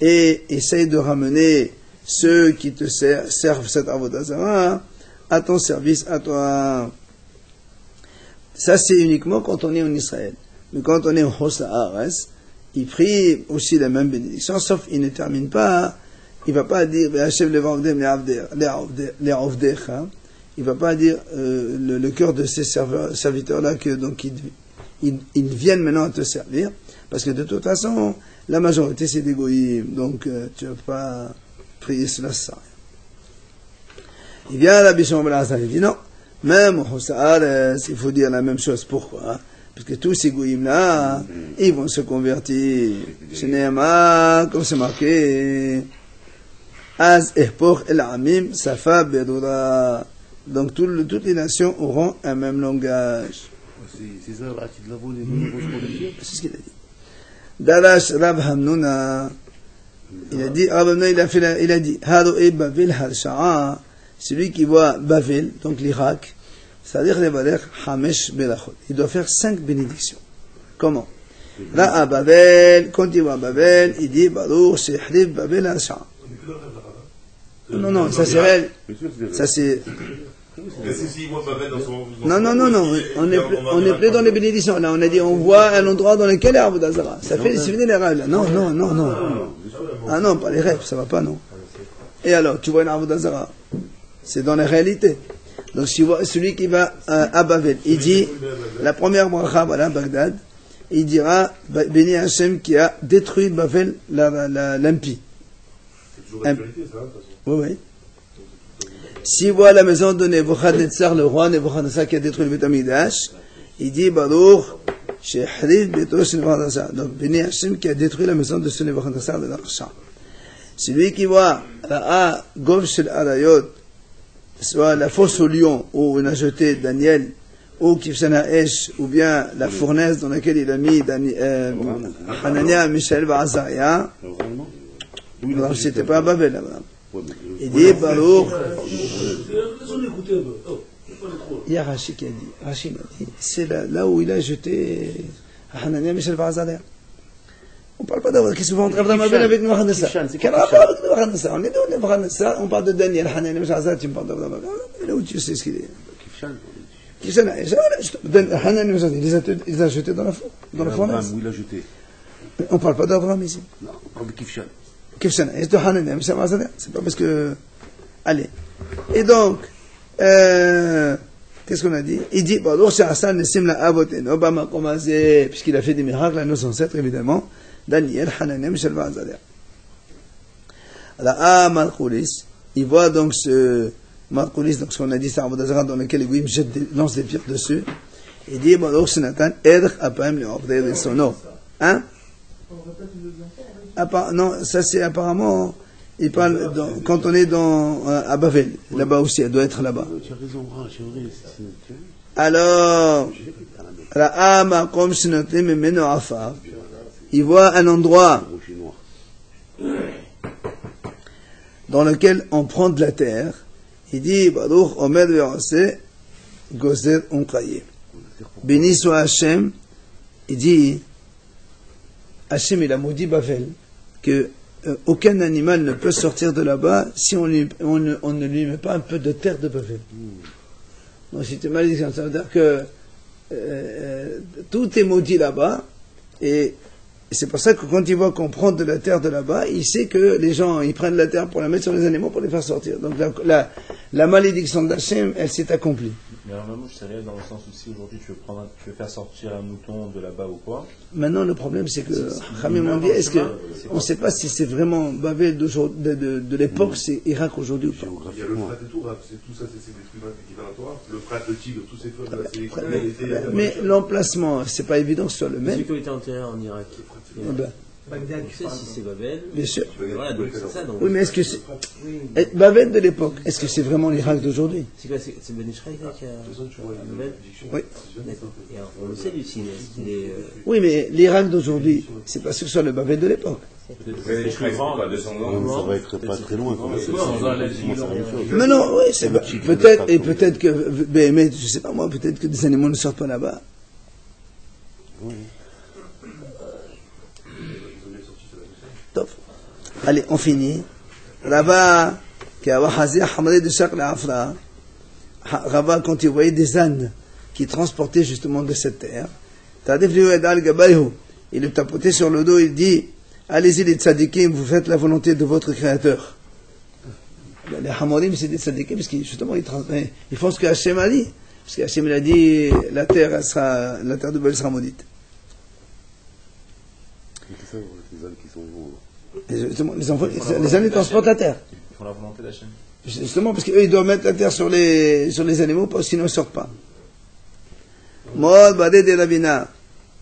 Et essaye de ramener ceux qui te servent cette Avodah Zara à ton service, à toi. Ça, c'est uniquement quand on est en Israël. Mais quand on est en Hosa Haaretz, il prie aussi la même bénédiction, sauf il ne termine pas, il ne va pas dire il ne va pas dire le cœur de ces serviteurs-là que donc ils viennent maintenant à te servir, parce que de toute façon, la majorité c'est des goïms, donc tu ne vas pas prier cela sans. Il vient à la Bishon Belazar, il dit non, même au Hossa'ares, il faut dire la même chose. Pourquoi? Parce que tous ces goïms-là, ils vont se convertir. Chez Nehama, comme c'est marqué, Az Ehpoch El Amim Safa Bedura. Donc toutes les nations auront un même langage. C'est ça, C'est ce qu'il a dit. Darash Rab Hamnuna, il a dit, il a dit, Hado e Bavel Harsha'a, celui qui voit Bavel, donc l'Irak, c'est-à-dire les valeurs Hamesh Belachot. Il doit faire 5 bénédictions. Comment? Là, à Bavel, quand il voit Bavel, il dit Baruch Shehrib Bavel Harsha'a. Non, ça c'est réel. Ça c'est. Non, on est plus dans les bénédictions. Là, on a dit, on voit un endroit dans lequel il y a Avodah Zara. Ça fait souvenir les rêves, là. Non. Ah non, pas les rêves, ça va pas, non. Et alors, tu vois une Avodah Zara. C'est dans la réalité. Donc, si celui qui va à Bavel, il dit, la première bracha, voilà, Bagdad, il dira, béni Hachem qui a détruit Bavel, l'impie. C'est toujours l'actualité, ça, de toute façon. Oui. S'il voit la maison de Nebuchadnezzar, le roi Nebuchadnezzar qui a détruit le Beth Amikdash, il dit Baruch, Shehrib Beto Shel Nebuchadnezzar. Donc, béni Hachem qui a détruit la maison de ce Nebuchadnezzar de l'Archa. Celui qui voit Ra'a Gov Shel Arayot, soit la fosse au lion où il a jeté Daniel, ou Kifshana Esh, ou bien la fournaise dans laquelle il a mis Hanania, Mishaël, Azaria. Alors, c'était pas à Babel là-bas. Il dit Baruch. Il y a Rashi qui a dit, Rashi m'a dit, c'est là où il a jeté Hanania, Mishaël, Azaria. On ne parle pas d'Avodah. Qu'est-ce que vous rentrez dans ma belle avec Nebuchadnezzar? Quel rapport avec Nebuchadnezzar? On est dans Nebuchadnezzar, on parle de Daniel, Hanania, Mishaël, Azaria, tu me parles d'Avodah. Là où tu sais ce qu'il est. Kifshana, Hanania, Mishaël, il les a jetés dans la fournaise. Où il a jeté? On ne parle pas d'Abraham ici. Non, on parle de Kifshana. Kifshana, c'est de Hanania, c'est pas parce que. Allez. Et donc, qu'est-ce qu'on a dit? Il dit, puisqu'il a fait des miracles à nos ancêtres, évidemment, Daniel, Hananiah, Mishael, Azaria. La Malchoulis, il voit donc ce Malchoulis, donc ce qu'on a dit, c'est un Vodazara dans lequel les Goïm lancent des pierres dessus. Il dit, hein? Non, ça c'est apparemment, il parle quand on est à Bavel, là-bas aussi, elle doit être là-bas. Alors, il voit un endroit dans lequel on prend de la terre. Il dit, Baruch Omer Ve'aseh Gozer Onkaye. Béni soit Hachem. Il dit, Hachem il a maudit Bavel, que aucun animal ne peut sortir de là-bas si on ne lui met pas un peu de terre de Bavel. Donc si tu m'as dit ça veut dire que tout est maudit là-bas, et c'est pour ça que quand il voit qu'on prend de la terre de là-bas, il sait que les gens, ils prennent la terre pour la mettre sur les animaux pour les faire sortir. Donc la malédiction d'Hachem, elle s'est accomplie. Mais alors, Mamouche, c'est réel dans le sens où si aujourd'hui tu veux faire sortir un mouton de là-bas ou quoi. Maintenant, le problème, c'est que Khamim m'ont dit, on ne sait pas si c'est vraiment Bavel de l'époque, c'est Irak aujourd'hui ou pas. Il y a le frat et tout, tout ça, c'est des trucs qui dans la Torah. Le frat, le tigre, tous ces trucs. Mais l'emplacement, c'est pas évident que ce soit le même. Celui qui a été enterré en Irak. Bagdad, tu sais si c'est Babel. Bien sûr. Voilà, donc c'est ça. Donc... Oui, mais est-ce que c'est. Babel de l'époque, est-ce que c'est vraiment l'Irak d'aujourd'hui? C'est quoi? C'est Ben Ishraï qui a. Babel? Oui. D'accord. Et alors, on le sait, Lucie, est-ce qu'il est. Oui, mais l'Irak d'aujourd'hui, c'est pas ce que ce soit le Babel de l'époque. Les Shrivan, la descendance. Ça va être pas très loin. Mais non, oui, c'est peut-être, et peut-être que, mais je sais pas moi, peut-être que des animaux ne sortent pas là-bas. Oui. Allez, on finit. Là-bas, Rava, quand il voyait des ânes qui transportaient justement de cette terre, il le tapotait sur le dos, il dit, allez-y les tzadikim, vous faites la volonté de votre créateur. Les hamorim, c'est des tzadikim, parce qu'ils justement, ils font ce que Hachem a dit. Parce que Hachem a dit, la terre de Babel sera maudite. C'est ça, les ânes qui sont... Les ânes transportent la terre. Ils font la volonté d'Hachem. Justement, parce qu'eux, ils doivent mettre la terre sur les animaux, sinon ils ne sortent pas. Mor Badé de Ravina,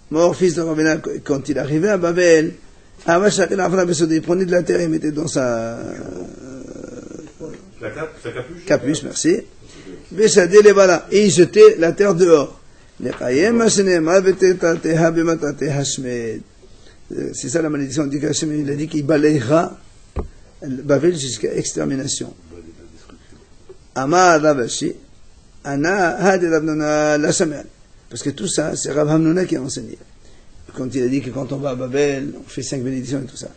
Mor fils de Ravina, quand il arrivait à Babel, il prenait de la terre et mettait dans sa capuche, merci. Et il jetait la terre dehors. C'est ça la malédiction. Il a dit qu'il balayera Babel jusqu'à extermination. Amar Ravashi, Ana Hadi Ravnona la Sameal. Parce que tout ça, c'est Rav Hamnona qui a enseigné. Quand il a dit que quand on va à Babel, on fait 5 bénédictions et tout ça.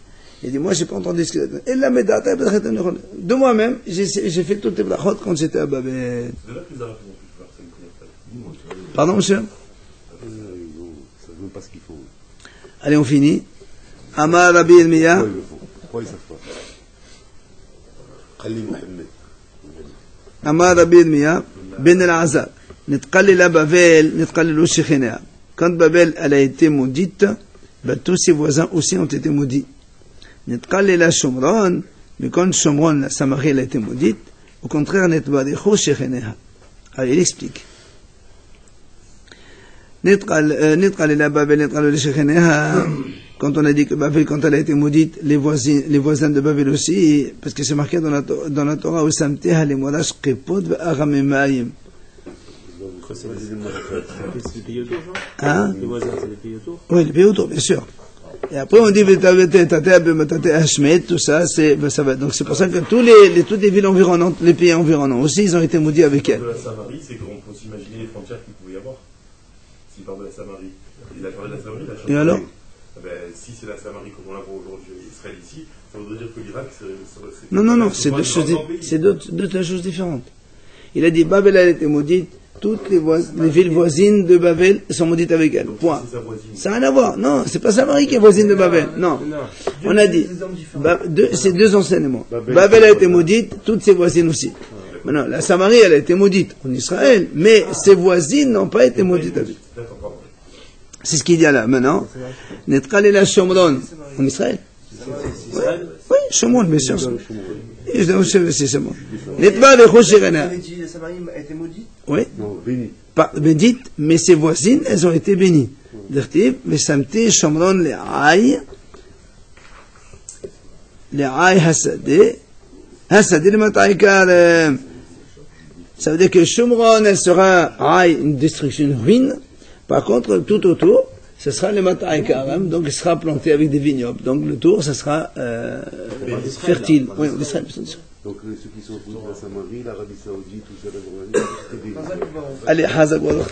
Il dit, moi, j'ai pas entendu ce qu'il a dit. De moi-même, j'ai fait toutes les brachot quand j'étais à Babel. Pardon, monsieur? Ils savent même pas ce qu'ils font. Allez, on finit. Amar Rabbi Elmiya. Pourquoi ils savent pas? Khalil Mohammed. Amar Rabbi Elmiya, Ben el-Azar. Nitqalila Babel, nitqalilu Shekhinea. Quand Babel elle a été maudite, tous ses voisins aussi ont été maudits. Nitqalila Shomron, mais quand Shomron, la Samarie, elle a été maudite, au contraire, Nitbarichu Shekhinea. Alors il explique. Nitqalila Babel, nitqalilu Shekhinea. Quand on a dit que Babel, quand elle a été maudite, les voisins de Babel aussi, parce que c'est marqué dans la Torah, où Samteha les Morash Qepod ve'Aramemayim. C'est les pays autour, Hein? Les voisins, c'est les pays autour? Oui, les pays autour, bien sûr. Et après, on dit, tout ça, ça va. Donc, c'est pour ça que toutes les villes environnantes, les pays environnants aussi, ils ont été maudits avec elle. De la Samarie, c'est qu'on peut s'imaginer les frontières qu'il pouvait y avoir. S'il parle de la Samarie. Il a parlé de la Samarie, la Et alors? Si c'est la Samarie comme on la voit aujourd'hui, Israël ici, ça voudrait dire que l'Irak, c'est... Non, c'est deux choses différentes. Il a dit, Babel a été maudite, toutes les villes voisines de Babel sont maudites avec elle. Point. Ça n'a rien à voir. Non, c'est pas Samarie qui est voisine de Babel. Non. On a dit, c'est deux enseignements. Babel a été maudite, toutes ses voisines aussi. Maintenant, la Samarie, elle a été maudite en Israël, mais ses voisines n'ont pas été maudites avec. C'est ce qu'il y a là. Maintenant, Netchalela Shomron en Israël. Oui, Shomron, bien sûr. C'est Shomron. Netba de Choshirena. La Samarie a été maudite? Oui. Non, béni. Pas bénite, mais ses voisines, elles ont été bénies. Dirtiv, Vesamti Shomron Le'ai Hasadeh. Hasadeh le Mataïkar. Ça veut dire que Shomron, elle sera une destruction, une ruine. Par contre, tout autour, ce sera le Mataïkar, donc il sera planté avec des vignobles. Donc le tour, ça sera fertile. Oui, l'Israël. Donc ceux qui sont autour de la Samarie, l'Arabie Saoudite, tout ça, la Jordanie, c'était des... Allez, Hazak Wallah.